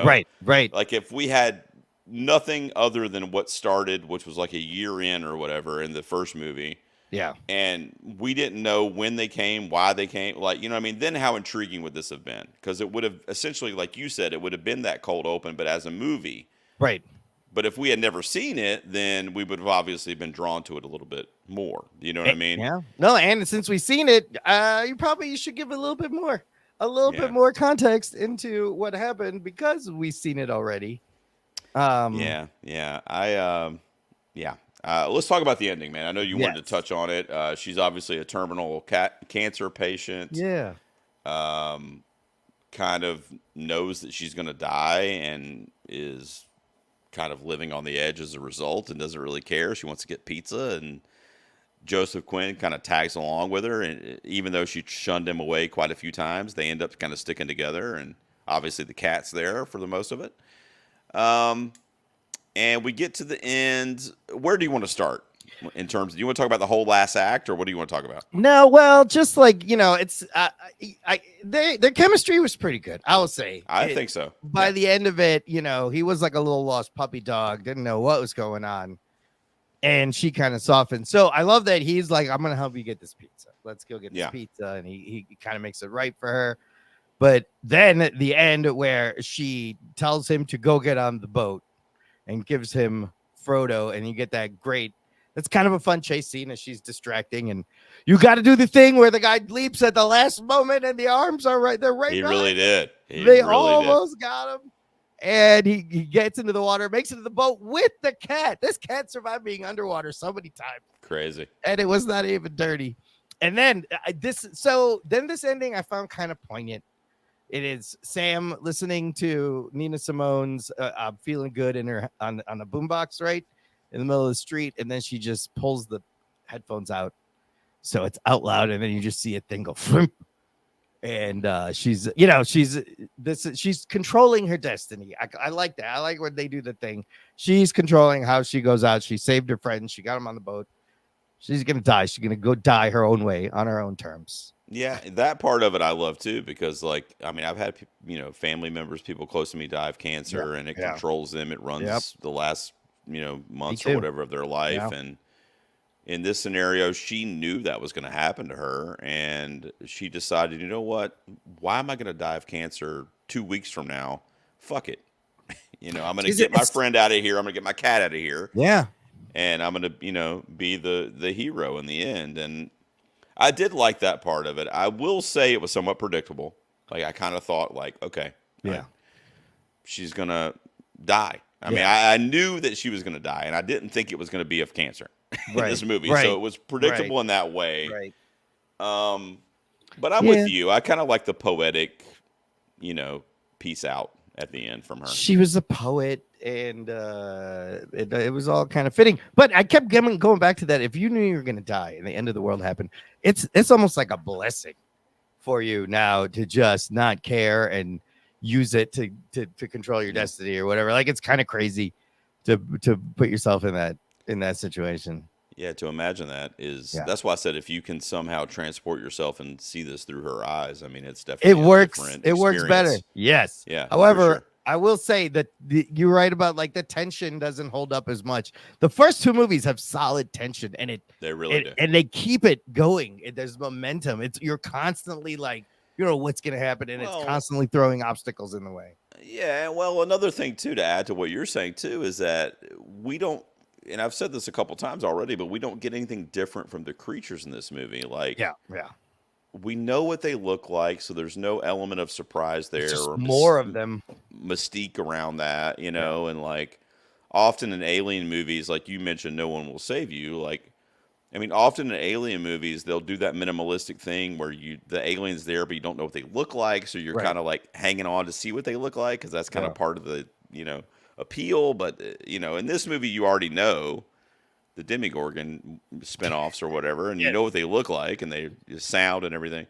Right. Like if we had nothing other than what started, which was like a year in or whatever in the first movie. Yeah. And we didn't know when they came, why they came. Like, you know what I mean? Then how intriguing would this have been? Because it would have essentially, like you said, it would have been that cold open, but as a movie. Right. But if we had never seen it, then we would have obviously been drawn to it a little bit more. You know what I mean? Yeah. No, and since we've seen it, you should give a little bit more context into what happened because we've seen it already. Yeah. Let's talk about the ending, man. I know you wanted to touch on it. She's obviously a terminal cancer patient. Yeah. Kind of knows that she's going to die and is kind of living on the edge as a result and doesn't really care. She wants to get pizza, and Joseph Quinn kind of tags along with her. And even though she shunned him away quite a few times, they end up kind of sticking together. And obviously the cat's there for the most of it. And we get to the end. Where do you want to start in terms of, do you want to talk about the whole last act, or what do you want to talk about? No, well, just like, it's their chemistry was pretty good, I will say. I think so. By the end of it, he was like a little lost puppy dog, didn't know what was going on, and she kind of softened. So I love that he's like, I'm gonna help you get this pizza. Let's go get this pizza, and he kind of makes it right for her. But then at the end, where she tells him to go get on the boat and gives him Frodo, and you get that great. That's kind of a fun chase scene as she's distracting, and you got to do the thing where the guy leaps at the last moment, and the arms are right. They're right. He really did. They almost got him, and he gets into the water, makes it to the boat with the cat. This cat survived being underwater so many times. Crazy, and it was not even dirty. And then this ending I found kind of poignant. It is Sam listening to Nina Simone's "I'm Feeling Good" in her on a boombox, right? In the middle of the street, and then she just pulls the headphones out, so it's out loud, and then you just see a thing go, and she's controlling her destiny. I like that. I like when they do the thing. She's controlling how she goes out. She saved her friends. She got them on the boat. She's gonna die. She's gonna go die her own way on her own terms. Yeah, that part of it I love too, because I've had family members, people close to me die of cancer, and it controls them. It runs the last months or whatever of their life. And in this scenario, she knew that was going to happen to her, and she decided, you know what, why am I going to die of cancer 2 weeks from now? Fuck it. I'm going to get my friend out of here. I'm going to get my cat out of here. Yeah. And I'm going to be the hero in the end. And I did like that part of it. I will say it was somewhat predictable. Like, I kind of thought, like, okay, she's going to die. I mean, I knew that she was going to die, and I didn't think it was going to be of cancer in this movie. Right. So it was predictable in that way. Right. But I'm with you. I kind of like the poetic, peace out at the end from her. She was a poet, and it was all kind of fitting. But I kept going back to that. If you knew you were going to die and the end of the world happened, it's almost like a blessing for you now to just not care and use it to control your destiny or whatever. Like, it's kind of crazy to put yourself in that situation. Yeah, to imagine that that's why I said if you can somehow transport yourself and see this through her eyes, I mean, it's definitely it works better. Yes. Yeah. However, sure. I will say that you're right about like the tension doesn't hold up as much. The first two movies have solid tension, and they really do, and they keep it going. There's momentum. You're constantly like, what's going to happen, and it's constantly throwing obstacles in the way. Yeah, well, another thing too to add to what you're saying too is that we don't, and I've said this a couple times already, but we don't get anything different from the creatures in this movie. Like, we know what they look like, so there's no element of surprise there, just or more of them, mystique around that, and like often in alien movies, like you mentioned, no one will save you. Like, I mean, often in alien movies, they'll do that minimalistic thing where the alien's there, but you don't know what they look like. So you're kind of like hanging on to see what they look like, because that's kind of part of the, appeal. But, in this movie, you already know the Demogorgon spinoffs or whatever, and you know what they look like, and they sound and everything.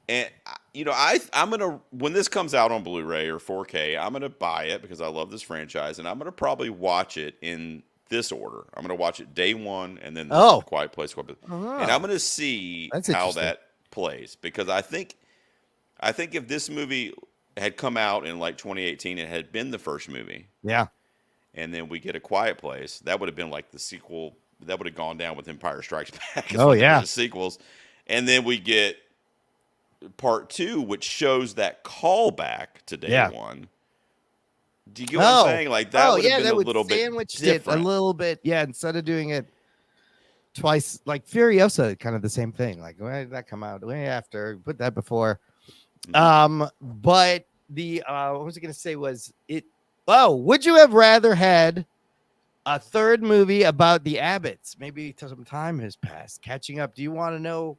And, I'm going to, when this comes out on Blu-ray or 4K, I'm going to buy it because I love this franchise, and I'm going to probably watch it in this order. I'm going to watch it day one, and then Quiet Place, and I'm going to see how that plays, because I think if this movie had come out in like 2018, it had been the first movie. Yeah. and then we get A Quiet Place. That would have been like the sequel. That would have gone down with Empire Strikes Back as Oh one of yeah. the sequels. And then we get part 2, which shows that callback to day Yeah. one. Do you get what I'm saying? Like that would have been a little bit different. A little bit. Yeah, instead of doing it twice, like Furiosa, kind of the same thing. Like, when did that come out? Way after, put that before. But the what was I gonna say was it? Oh, would you have rather had a third movie about the Abbotts? Maybe some time has passed, catching up. Do you want to know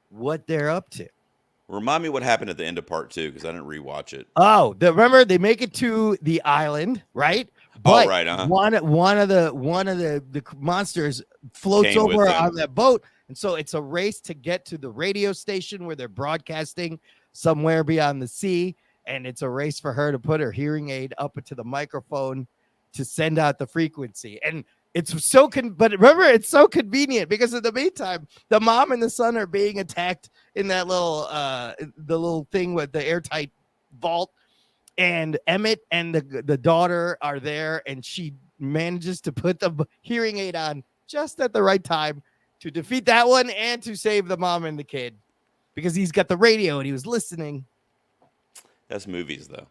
what they're up to? Remind me what happened at the end of part 2 because I didn't rewatch it. Oh, remember they make it to the island, right? But right. One of the monsters floats over on that boat, and so it's a race to get to the radio station where they're broadcasting somewhere beyond the sea, and it's a race for her to put her hearing aid up into the microphone to send out the frequency. And it's so but remember, it's so convenient because in the meantime, the mom and the son are being attacked in that little thing with the airtight vault, and Emmett and the daughter are there, and she manages to put the hearing aid on just at the right time to defeat that one and to save the mom and the kid because he's got the radio and he was listening. That's movies, though.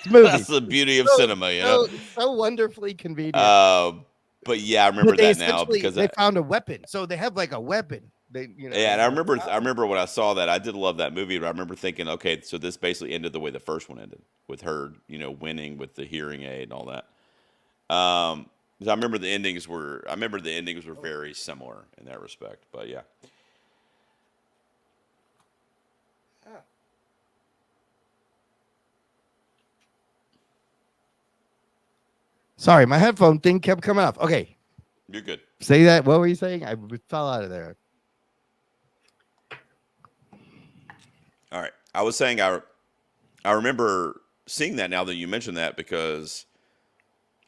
Movies. That's the beauty of cinema, you know. So wonderfully convenient. But yeah, I remember that now because they found a weapon, so they have like a weapon. Yeah, and I remember when I saw that, I did love that movie, but I remember thinking, okay, so this basically ended the way the first one ended, with her, winning with the hearing aid and all that. I remember the endings were very similar in that respect, but yeah. Sorry, my headphone thing kept coming off. Okay. You're good. Say that. What were you saying? I fell out of there. All right. I was saying I remember seeing that now that you mentioned that because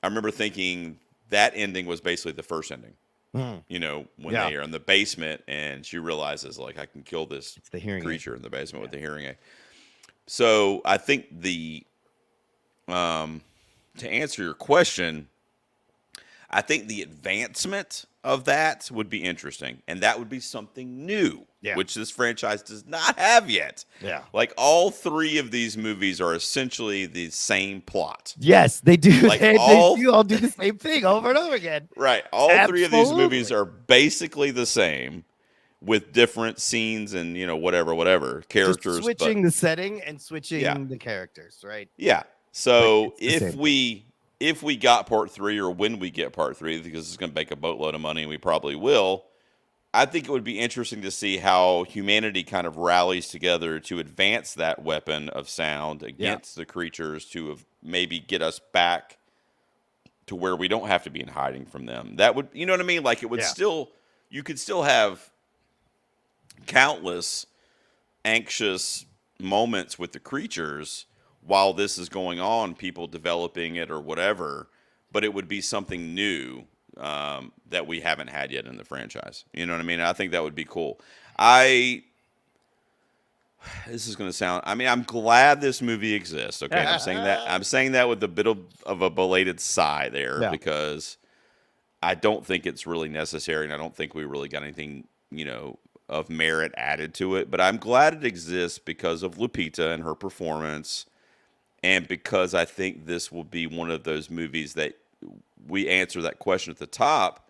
I remember thinking that ending was basically the first ending. When they are in the basement and she realizes, like, I can kill this creature in the basement with the hearing aid. So I think to answer your question, I think the advancement of that would be interesting, and that would be something new, which this franchise does not have yet. Yeah, like all 3 of these movies are essentially the same plot. Yes, they do. Like they all do the same thing over and over again. Right, all 3 of these movies are basically the same, with different scenes and whatever characters, just switching the setting and switching the characters. Right. Yeah. So if we got part 3, or when we get part 3, because it's going to make a boatload of money, and we probably will, I think it would be interesting to see how humanity kind of rallies together to advance that weapon of sound against the creatures to maybe get us back to where we don't have to be in hiding from them. That would, you know what I mean? Like it would you could still have countless anxious moments with the creatures while this is going on, people developing it or whatever, but it would be something new that we haven't had yet in the franchise. You know what I mean? I think that would be cool. This is going to sound, I'm glad this movie exists. Okay. I'm saying that with a bit of a belated sigh there because I don't think it's really necessary. And I don't think we really got anything, of merit added to it, but I'm glad it exists because of Lupita and her performance. And because I think this will be one of those movies that we answer that question at the top,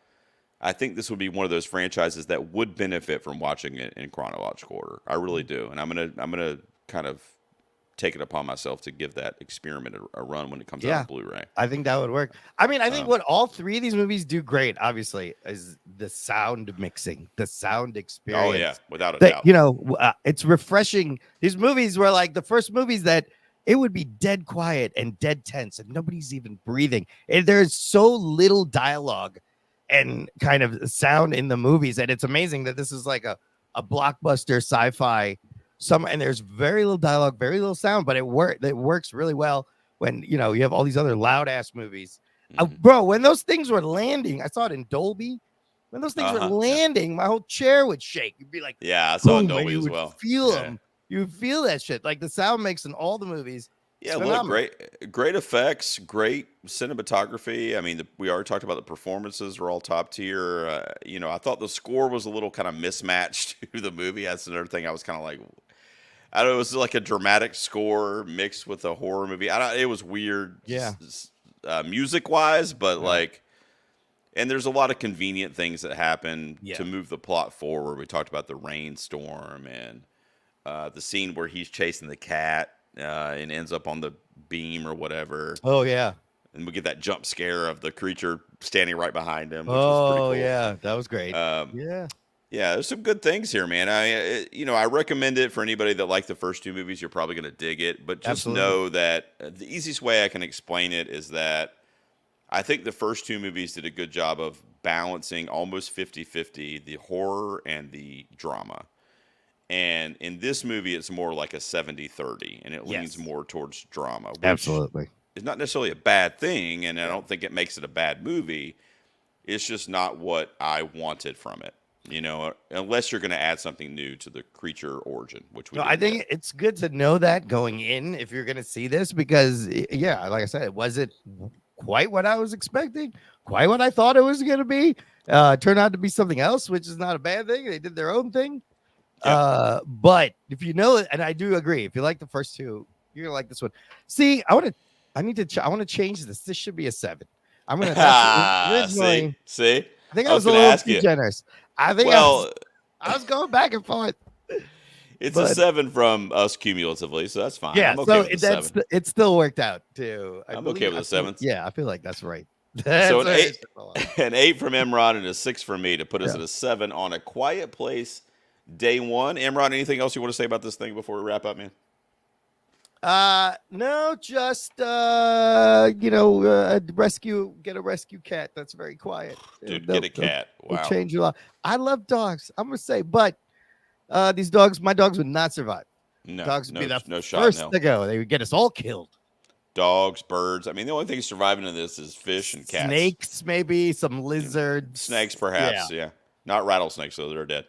I think this would be one of those franchises that would benefit from watching it in chronological order. I really do. And I'm gonna kind of take it upon myself to give that experiment a run when it comes out on Blu-ray. I think that would work. I think what all 3 of these movies do great, obviously, is the sound mixing, the sound experience. Oh yeah, without a doubt. It's refreshing. These movies were like the first movies that it would be dead quiet and dead tense and nobody's even breathing. And there's so little dialogue and kind of sound in the movies. And it's amazing that this is like a blockbuster sci-fi. And there's very little dialogue, very little sound, but it works really well when, you have all these other loud ass movies. Bro, when those things were landing, I saw it in Dolby. When those things were landing, my whole chair would shake. You'd be like, I saw it in Dolby as well. Feel them. You feel that shit. Like the sound mix in all the movies It's Yeah, look, phenomenal. great effects, great cinematography. I mean, we already talked about the performances were all top tier. I thought the score was a little kind of mismatched to the movie. That's another thing I was kind of like, I don't know, it was like a dramatic score mixed with a horror movie. It was weird, Yeah. music wise, but Yeah. and there's a lot of convenient things that happen Yeah. to move the plot forward. We talked about the rainstorm and the scene where he's chasing the cat and ends up on the beam or whatever. Oh yeah. And we get that jump scare of the creature standing right behind him, which was pretty Oh cool. yeah, that was great. Um, Yeah. yeah, there's some good things here, man. I recommend it for anybody that liked the first two movies. You're probably going to dig it, but just Absolutely. know that the easiest way I can explain it is that I think the first two movies did a good job of balancing almost 50-50 the horror and the drama. And in this movie, it's more like a 70-30, and it leans Yes. more towards drama, which Absolutely. is not necessarily a bad thing, and I don't think it makes it a bad movie. It's just not what I wanted from it, unless you're going to add something new to the creature origin, which we No, I didn't think get. it's good to know that going in if you're going to see this because, yeah, like I said, it wasn't quite what I was expecting, quite what I thought it was going to be. Turned out to be something else, which is not a bad thing. They did their own thing. Yeah. But if you know it, and I do agree, if you like the first two, you're gonna like this one. See, I want to change this. This should be a 7. I'm gonna. That's originally. See. I think I I was was a going to little ask too you. generous. I think Well, I was going back and forth. it's a 7 from us cumulatively, so that's fine. Yeah, I'm okay so with the 7. it still worked out too. I'm okay with the 7s. Yeah, I feel like that's right. So That's an right. 8, an 8 from Imran and a 6 from me to put us Yeah. at a 7 on A Quiet Place Day 1. Imran, anything else you want to say about this thing before we wrap up, man? No, just get a rescue cat that's very quiet. Dude, get a cat. They'll Wow. change a lot. I love dogs. I'm gonna say, but these dogs, my dogs would not survive. No, Dogs would be the no shot, first no. to go. They would get us all killed. Dogs, birds. I mean, the only thing surviving in this is fish and cats. Snakes, maybe some lizards. Snakes, perhaps. Yeah. Not rattlesnakes, though. They're dead.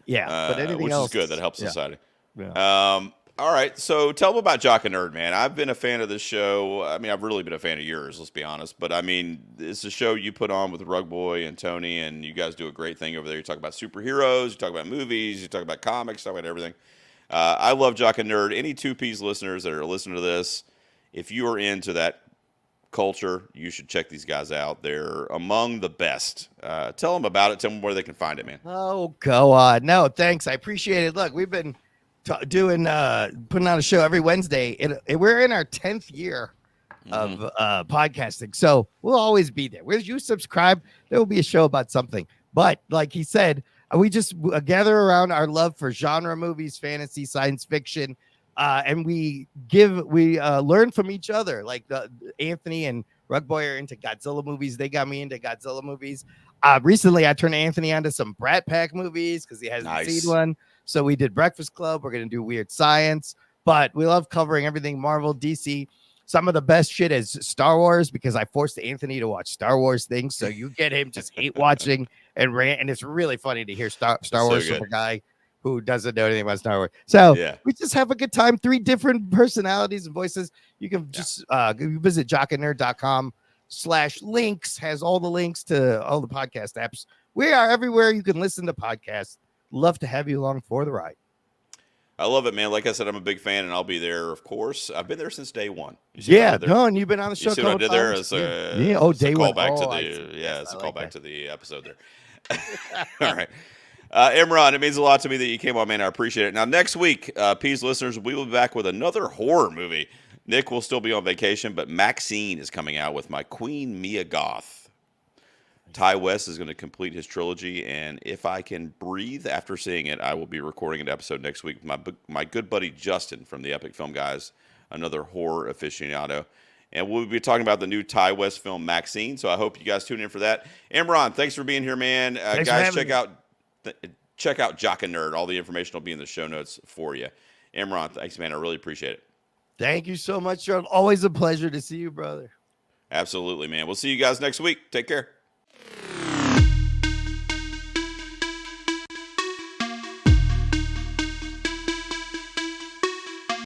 Yeah, but anything which else is good. That helps society. Yeah. All right. So tell them about Jock and Nerd, man. I've been a fan of this show. I mean, I've really been a fan of yours, let's be honest. But I mean, it's a show you put on with Rug Boy and Tony, and you guys do a great thing over there. You talk about superheroes, you talk about movies, you talk about comics, talk about everything. I love Jock and Nerd. Any 2Ps listeners that are listening to this, if you are into that culture, you should check these guys out. They're among the best. Tell them about it. Tell them where they can find it, man. Oh, go on. No, thanks. I appreciate it. Look, we've been putting on a show every Wednesday. We're in our 10th year of podcasting, so we'll always be there. Where you subscribe, there will be a show about something. But like he said, we just gather around our love for genre movies, fantasy, science fiction, and we learn from each other. Like Anthony and Rug Boy are into Godzilla movies. They got me into Godzilla movies. Recently, I turned Anthony onto some Brat Pack movies because he hasn't seen one. So we did Breakfast Club. We're going to do Weird Science. But we love covering everything Marvel, DC. Some of the best shit is Star Wars because I forced Anthony to watch Star Wars things. So you get him just hate watching and rant. And it's really funny to hear Star Wars from a guy who doesn't know anything about Star Wars. So we just have a good time. 3 different personalities and voices. You can just visit jockandnerd.com/links, has all the links to all the podcast apps. We are everywhere you can listen to podcasts. Love to have you along for the ride. I love it, man. Like I said, I'm a big fan, and I'll be there, of course. I've been there since day 1. No, and you've been on the show. You see what I did there? It's day one. It's a callback to the episode there. All right. Imran, it means a lot to me that you came on, man. I appreciate it. Now, next week, Peas listeners, we will be back with another horror movie. Nick will still be on vacation, but Maxine is coming out with my Queen Mia Goth. Ty West is going to complete his trilogy, and if I can breathe after seeing it, I will be recording an episode next week with my good buddy Justin from the Epic Film Guys, another horror aficionado. And we'll be talking about the new Ty West film, Maxine, so I hope you guys tune in for that. Imran, thanks for being here, man. Guys, check out Jock and Nerd. All the information will be in the show notes for you. Imran, thanks, man. I really appreciate it. Thank you so much, John. Always a pleasure to see you, brother. Absolutely, man. We'll see you guys next week. Take care.